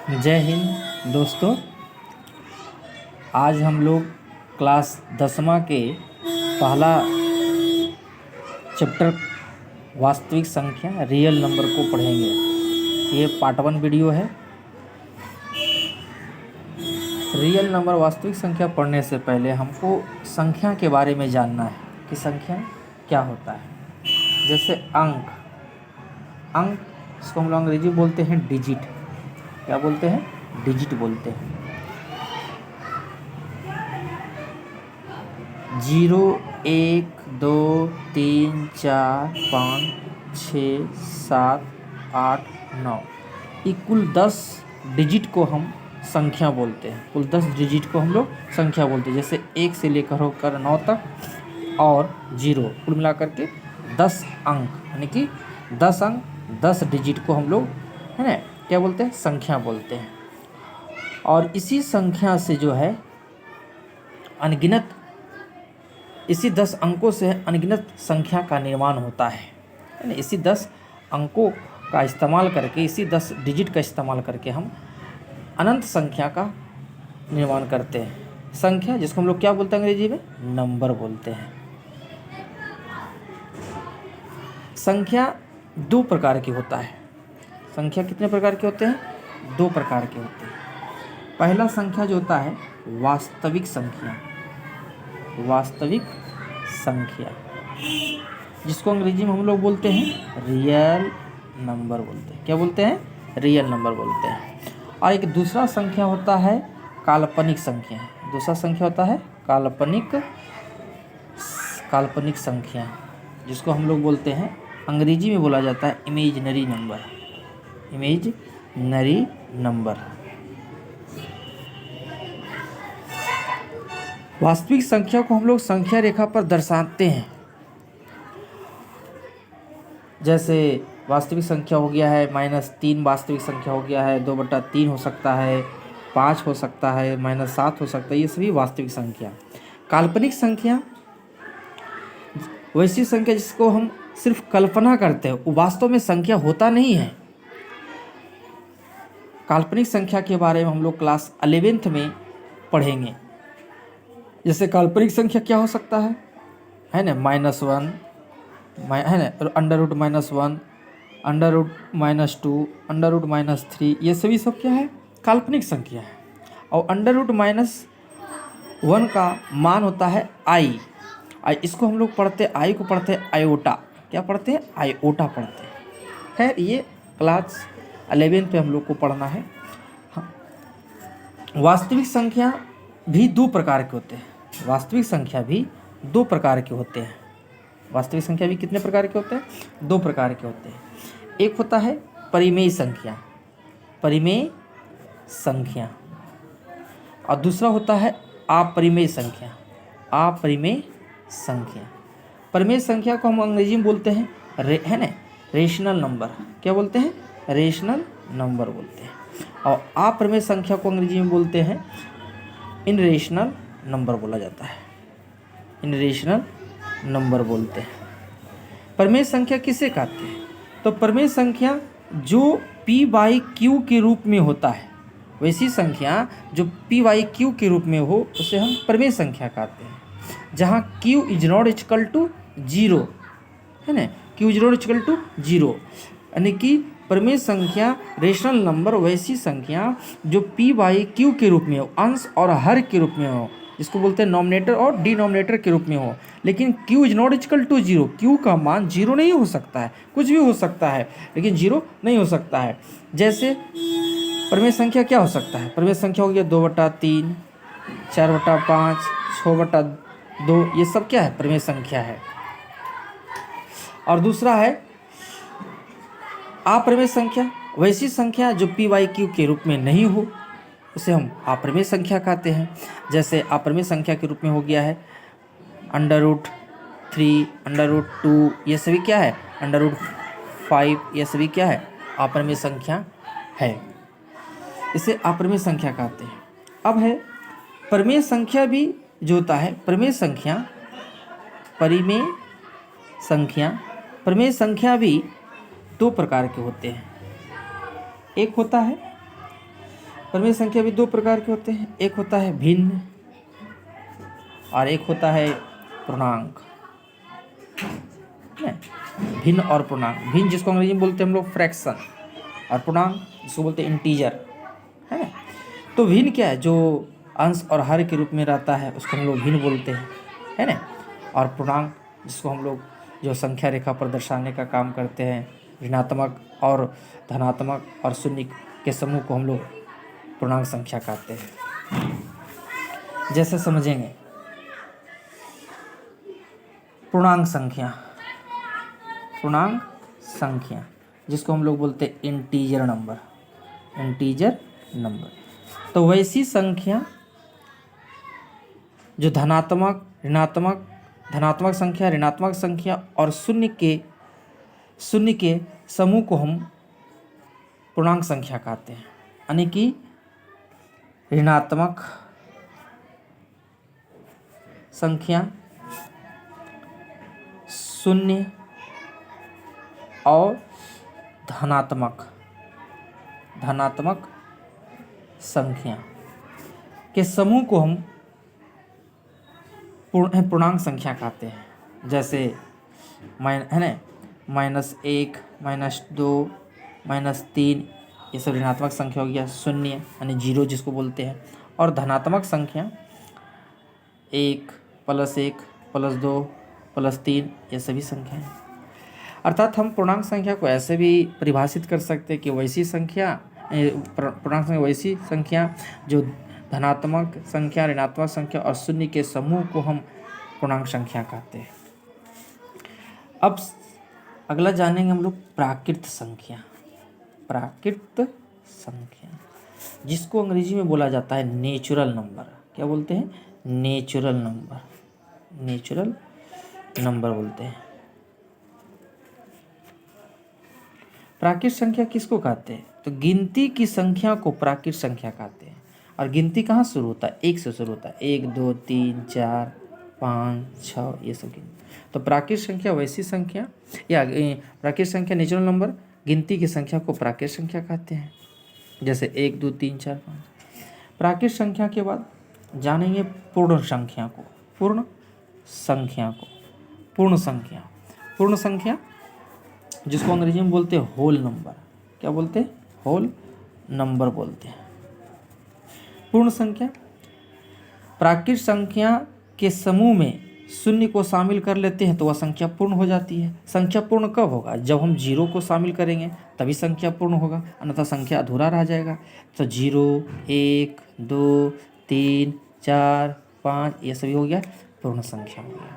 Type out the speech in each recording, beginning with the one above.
जय हिंद दोस्तों। आज हम लोग क्लास 10वां के पहला चैप्टर वास्तविक संख्या रियल नंबर को पढ़ेंगे। ये पार्ट 1 वीडियो है। रियल नंबर वास्तविक संख्या पढ़ने से पहले हमको संख्या के बारे में जानना है कि संख्या क्या होता है। जैसे अंक इसको हम लोग अंग्रेजी में बोलते हैं डिजिट। क्या बोलते हैं? डिजिट बोलते हैं। 0 1 2 3 4 5 6 7 8 9 ये कुल 10 डिजिट को हम संख्या बोलते हैं। कुल 10 डिजिट को हम लोग संख्या बोलते हैं। जैसे 1 से लेकर होकर 9 तक और 0 कुल मिलाकर के 10 अंक, यानी कि 10 अंक 10 डिजिट को हम लोग है ना क्या बोलते हैं? संख्या बोलते हैं। और इसी संख्या से जो है अनगिनत, इसी 10 अंकों से अनगिनत संख्या का निर्माण होता है ना। इसी 10 अंकों का इस्तेमाल करके, इसी 10 डिजिट का इस्तेमाल करके हम अनंत संख्या का निर्माण करते हैं। संख्या जिसको हम लोग क्या बोलते हैं अंग्रेजी में? नंबर बोलते हैं। संख्या 2 प्रकार की होता है। संख्या कितने प्रकार के होते हैं? 2 प्रकार के होते हैं। पहला संख्या जो होता है वास्तविक संख्या, वास्तविक संख्या जिसको अंग्रेजी में हम लोग बोलते हैं रियल नंबर बोलते हैं। क्या बोलते हैं? रियल नंबर बोलते हैं। और एक दूसरा संख्या होता है काल्पनिक संख्या। दूसरा संख्या होता है काल्पनिक संख्या जिसको हम लोग बोलते हैं, अंग्रेजी में बोला जाता है इमेजिनरी नंबर। Imaginary number. वास्तविक संख्या को हम लोग संख्या रेखा पर दर्शाते हैं। जैसे वास्तविक संख्या हो गया है -3, वास्तविक संख्या हो गया है 2/3 हो सकता है, 5 हो सकता है, -7 हो सकता है। ये सभी वास्तविक संख्या। काल्पनिक संख्या वैसी संख्या जिसको हम सिर्फ कल्पना करते हैं, वो वास्तव में संख्या होता नहीं है। काल्पनिक संख्या के बारे में हम लोग क्लास 11th में पढ़ेंगे। जैसे काल्पनिक संख्या क्या हो सकता है ना? -1 है ना, √-1, √-2, √-3, ये सभी सब क्या है? काल्पनिक संख्या है। और √-1 का मान होता है आई। इसको हम लोग पढ़ते, आई को पढ़ते हैं आयोटा। क्या पढ़ते हैं? आयोटा पढ़ते हैं। खैर ये क्लास 11 पे हम लोग को पढ़ना है। हाँ। वास्तविक संख्या भी 2 प्रकार के होते हैं। वास्तविक संख्या भी 2 प्रकार के होते हैं। वास्तविक संख्या भी कितने प्रकार के होते हैं? 2 प्रकार के होते हैं। एक होता है परिमेय संख्या, परिमेय संख्या, और दूसरा होता है अपरिमेय संख्या, अपरिमेय संख्या। परिमेय संख्या को हम अंग्रेजी में बोलते हैं है ना रेशनल नंबर। क्या बोलते हैं? रेशनल नंबर बोलते हैं। और अपरिमेय संख्या को अंग्रेजी में बोलते हैं इनरेशनल नंबर बोला जाता है। इनरेशनल नंबर बोलते हैं। परिमेय संख्या किसे कहते हैं? तो परिमेय संख्या जो p/q के रूप में होता है, वैसी संख्या जो p/q के रूप में हो उसे हम परिमेय संख्या कहते हैं। जहाँ q is not equal to 0 है ना, q is not equal to 0, यानी कि परिमेय संख्या रेशनल नंबर वैसी संख्या जो p/q के रूप में हो, अंश और हर के रूप में हो, जिसको बोलते हैं नॉमिनेटर और डिनोमिनेटर के रूप में हो। लेकिन q is not equal to 0, q का मान 0 नहीं हो सकता है। कुछ भी हो सकता है लेकिन 0 नहीं हो सकता है। जैसे परिमेय संख्या क्या हो सकता है? परिमेय संख्या हो गया 2/3, 4/5, 6/2, ये सब क्या है? परिमेय संख्या है। और दूसरा है अपरिमेय संख्या, वैसी संख्या जो p/q के रूप में नहीं हो, उसे हम अपरिमेय संख्या कहते हैं। जैसे अपरिमेय संख्या के रूप में हो गया है √3, √2, ये सभी क्या है? √5, ये सभी क्या है? अपरिमेय संख्या है। इसे अपरिमेय संख्या कहते हैं। अब है परिमेय संख्या भी जो होता है, परिमेय संख्या भी 2 प्रकार के होते हैं। एक होता है परिमेय संख्या भी दो प्रकार के होते हैं, एक होता है भिन्न और एक होता है पूर्णांक। भिन्न और पूर्णांक, भिन्न जिसको अंग्रेजी में बोलते हैं हम लोग फ्रैक्शन, और पूर्णांक जिसको बोलते हैं इंटीजर, है ना। तो भिन्न क्या है, जो अंश और हर के रूप में रहता है उसको हम लोग भिन्न बोलते हैं, है ना। और पूर्णांक जिसको हम लोग जो संख्या रेखा पर दर्शाने का काम करते हैं, ऋणात्मक और धनात्मक और शून्य के समूह को हम लोग पूर्णांक संख्या कहते हैं। जैसे समझेंगे पूर्णांक संख्या, पूर्णांक संख्या जिसको हम लोग बोलते हैं इंटीजर नंबर, इंटीजर नंबर। तो वैसी संख्या जो धनात्मक, ऋणात्मक, धनात्मक संख्या, ऋणात्मक संख्या और शून्य के समूह को हम पूर्णांक संख्या कहते हैं। यानी कि ऋणात्मक संख्या, शून्य और धनात्मक संख्या के समूह को हम पूर्णांक संख्या कहते हैं। जैसे है ना, -1, -2, -3 ये सब ऋणात्मक संख्या हो गया। शून्य यानी 0 जिसको बोलते हैं, और धनात्मक संख्या 1, +1, +2, +3 ये सभी संख्याएं। अर्थात हम पूर्णांक संख्या को ऐसे भी परिभाषित कर सकते हैं कि वैसी संख्या, पूर्णांक संख्या वैसी संख्या जो धनात्मक संख्या, ऋणात्मक संख्या और शून्य के समूह को हम पूर्णांक संख्या कहते हैं। अब अगला जानेंगे हम लोग प्राकृत संख्या, प्राकृत संख्या जिसको अंग्रेजी में बोला जाता है नेचुरल नंबर। क्या बोलते हैं? नेचुरल नंबर, नेचुरल नंबर बोलते हैं। प्राकृत संख्या किसको कहते हैं? तो गिनती की संख्या को प्राकृत संख्या कहते हैं। और गिनती कहाँ शुरू होता है? 1 से शुरू होता है। 1, 2, 3, 4, 5, 6 ये सब गिनती। तो प्राकृत संख्या वैसी संख्या, या प्राकृत संख्या नेचुरल नंबर, गिनती की संख्या को प्राकृत संख्या कहते हैं। जैसे 1, 2, 3, 4, 5। प्राकृत संख्या के बाद जानेंगे पूर्ण संख्या को, पूर्ण संख्या को, पूर्ण संख्या, पूर्ण संख्या जिसको अंग्रेजी में बोलते हैं होल नंबर। क्या बोलते हैं? होल नंबर बोलते हैं। पूर्ण संख्या प्राकृत संख्या के समूह में शून्य को शामिल कर लेते हैं तो वह संख्या पूर्ण हो जाती है। संख्या पूर्ण कब होगा? जब हम 0 को शामिल करेंगे तभी संख्या पूर्ण होगा, अन्यथा संख्या अधूरा रह जाएगा। तो 0, 1, 2, 3, 4, 5 ये सभी हो गया पूर्ण संख्या हो गया।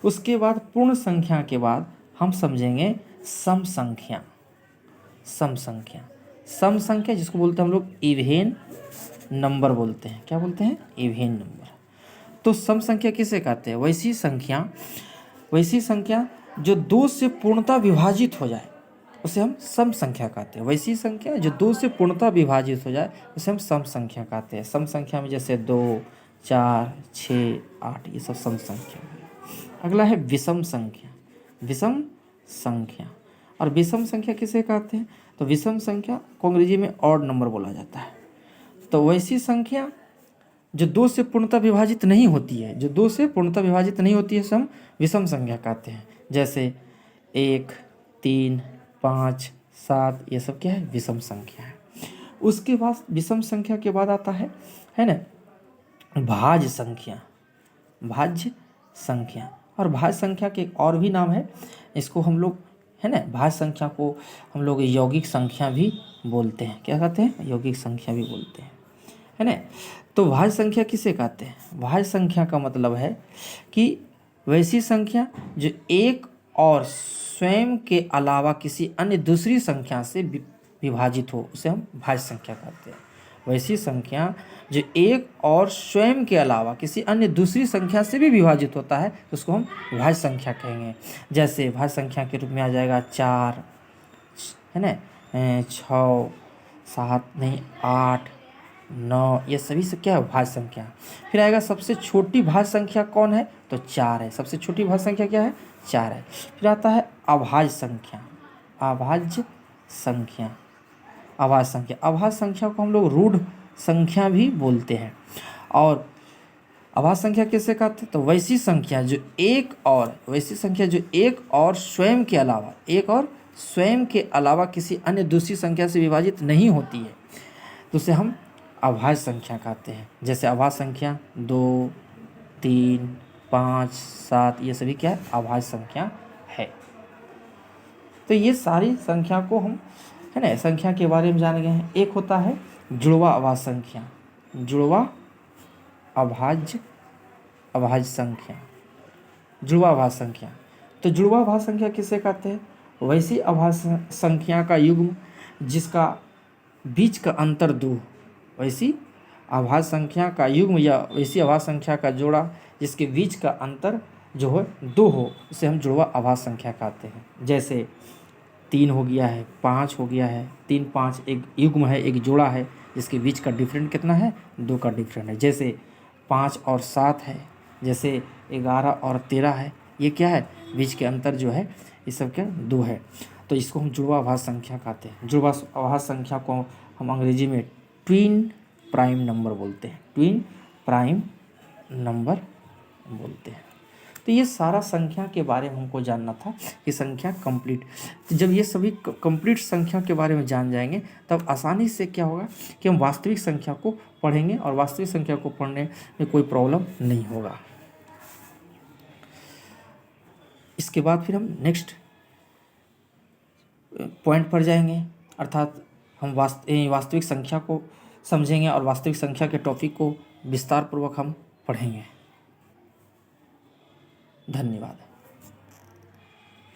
उसके बाद पूर्ण संख्या के बाद हम समझेंगे सम संख्या। सम संख्या, सम संख्या जिसको बोलते हैं हम लोग इवेन नंबर बोलते हैं। क्या बोलते हैं? Even number. तो सम संख्या किसे कहते हैं? वैसी संख्या जो 2 से पूर्णतः विभाजित हो जाए उसे हम सम संख्या कहते हैं। वैसी संख्या जो 2 से पूर्णतः विभाजित हो जाए उसे हम सम संख्या कहते हैं। सम संख्या में जैसे 2, 4, 6, 8 ये सब सम संख्या। अगला है विषम संख्या। विषम संख्या, और विषम संख्या किसे कहते हैं? तो विषम संख्या को अंग्रेजी में ऑड नंबर बोला जाता है। तो वैसी संख्या जो 2 से पूर्णतः विभाजित नहीं होती है, जो 2 से पूर्णतः विभाजित नहीं होती है उसे हम विषम संख्या कहते हैं। जैसे 1, 3, 5, 7 ये सब क्या है? विषम संख्या है। उसके बाद विषम संख्या के बाद आता है ना, भाज्य संख्या। भाज्य संख्या, और भाज्य संख्या के एक और भी नाम है, इसको हम लोग है ना, भाज्य संख्या को हम लोग यौगिक संख्या भी बोलते हैं। क्या कहते हैं? यौगिक संख्या भी बोलते हैं, है ना। तो भाज्य संख्या किसे कहते हैं? भाज्य संख्या का मतलब है कि वैसी संख्या जो एक और स्वयं के अलावा किसी अन्य दूसरी संख्या से विभाजित हो उसे हम भाज्य संख्या कहते हैं। वैसी संख्या जो एक और स्वयं के अलावा किसी अन्य दूसरी संख्या से भी विभाजित होता है तो उसको हम भाज्य संख्या कहेंगे। जैसे भाज्य संख्या के रूप में आ जाएगा 4, है ना, 6, 7 नहीं 8, 9 ये सभी से क्या है? भाज्य संख्या। फिर आएगा सबसे छोटी भाज्य संख्या कौन है? तो 4 है। सबसे छोटी भाज्य संख्या क्या है? 4 है। फिर आता है अभाज्य संख्या। अभाज्य संख्या, अभाज्य संख्या। अभाज्य संख्या को हम लोग रूढ़ संख्या भी बोलते हैं। और अभाज्य संख्या किसे कहते हैं? तो वैसी संख्या जो एक और स्वयं के अलावा किसी अन्य दूसरी संख्या से विभाजित नहीं होती है, तो उसे हम अभाज्य संख्या कहते हैं। जैसे अभाज्य संख्या 2, 3, 5, 7 ये सभी क्या है? अभाज्य संख्या है। तो ये सारी संख्या को हम है ना संख्या के बारे में जान गए हैं। एक होता है जुड़वा अभाज्य संख्या, जुड़वा अभाज्य संख्या, जुड़वा अभाज्य संख्या। तो जुड़वा अभाज्य संख्या किसे कहते हैं? वैसी अभाज्य संख्या का युग्म जिसका बीच का अंतर 2, वैसी अभाज्य संख्या का युग्म या वैसी अभाज्य संख्या का जोड़ा जिसके बीच का अंतर जो है 2 हो, उसे हम जुड़वा अभाज्य संख्या कहते हैं। जैसे 3 हो गया है, 5 हो गया है, 3, 5 एक युग्म है, एक जोड़ा है जिसके बीच का डिफरेंट कितना है? 2 का डिफरेंट है। जैसे 5 और 7 है, जैसे 11 और 13 है, ये क्या है? बीच के अंतर जो है ये सब क्या? 2 है। तो इसको हम जुड़वा अभाज्य संख्या कहते हैं। जुड़वा अभाज्य संख्या को हम अंग्रेजी में ट्विन प्राइम नंबर बोलते हैं, ट्विन प्राइम नंबर बोलते हैं। तो ये सारा संख्या के बारे में हमको जानना था कि संख्या कंप्लीट। तो जब ये सभी कंप्लीट संख्या के बारे में जान जाएंगे तब आसानी से क्या होगा कि हम वास्तविक संख्या को पढ़ेंगे और वास्तविक संख्या को पढ़ने में कोई प्रॉब्लम नहीं होगा। इसके बाद फिर हम नेक्स्ट पॉइंट पर जाएंगे, अर्थात हम वास्तविक संख्या को समझेंगे और वास्तविक संख्या के टॉपिक को विस्तार पूर्वक हम पढ़ेंगे। धन्यवाद।